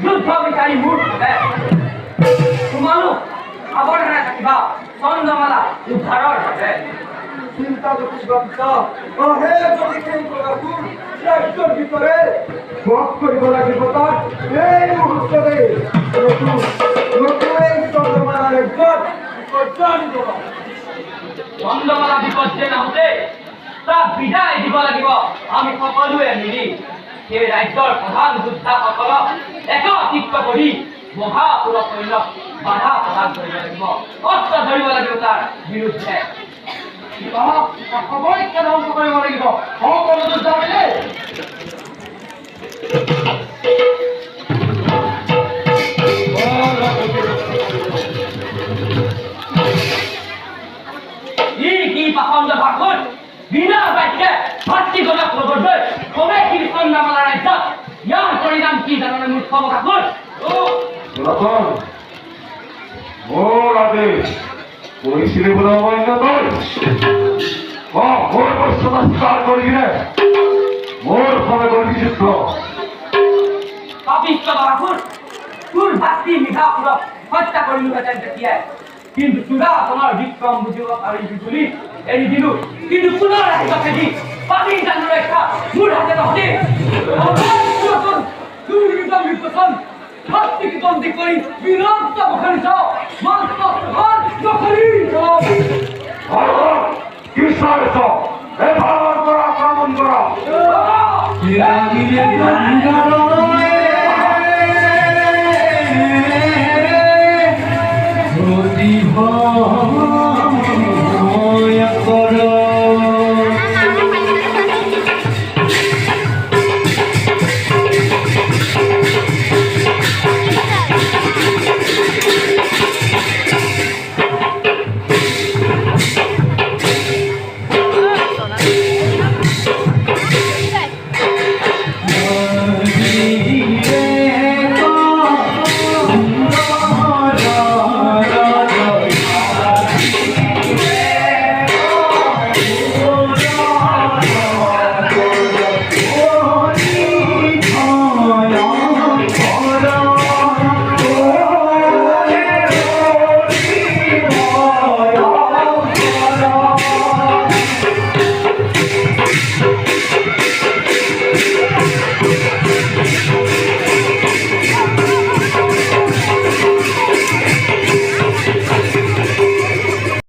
যুদ্ধ বিচাৰি মূৰ তোলে তোমালোক সাৱধানে থাকিবা চন্দ্ৰমালা উদ্ধাৰৰ বাবে চিন্তা যথেষ্ট হে যদি সেই প্ৰকাশবোৰ ৰাজ্যৰ ভিতৰে বধ কৰিব লাগিব তাত এই মুহূৰ্ততে নতুন চন্দ্ৰমালা ৰাজ্যত চন্দ্ৰমালা বিপৰ্যয় নাহোঁতে তাক বিদায় দিব লাগিব আমি সকলোৱে মিলি সেই ৰাজ্যৰ প্ৰধান যোদ্ধাসকলক একত্ৰিত কৰি মহাপুৰ সৈন্যক বাধা প্ৰদান কৰিব লাগিব অস্ত্ৰ ধৰিব লাগিব তাৰ বিৰুদ্ধে সময়কে ধ্বংস কৰিব লাগিব সকলো যোদ্ধা মিলি কি পাখণ্ড ভাষণ বিনা বাক্যে ভাতৃগণক লগত লৈ কমেকি চন্দ্ৰমালা ৰাজ্যত ইয়াৰ পৰিণাম কি জানানে মূৰ্খ ভাষণ মোৰ আদেশ কৰিছিলি বোলে অমান্য তই মোৰ বস্তুটা স্বীকাৰ কৰি কিনে মোৰ ফলে কৰি যুদ্ধ পাপিষ্ট ভাষণ তোৰ ভাতৃ মিঠাপুৰক হত্যা কৰিলোহেঁতেন তেতিয়াই কিন্তু চূড়াখনৰ বিক্ৰম বুজিব পাৰিবি বুলি এৰি দিলো কিন্তু পুনৰ আহিব খেদি পানী জানো ৰক্ষা মোৰ হাতে নহতে ভক্তি কৰি বিৰক্ত মুখৰি চাও মাত্ৰ নকৰি কি চাইছ এই ভাৰত কৰা আক্ৰমণ কৰা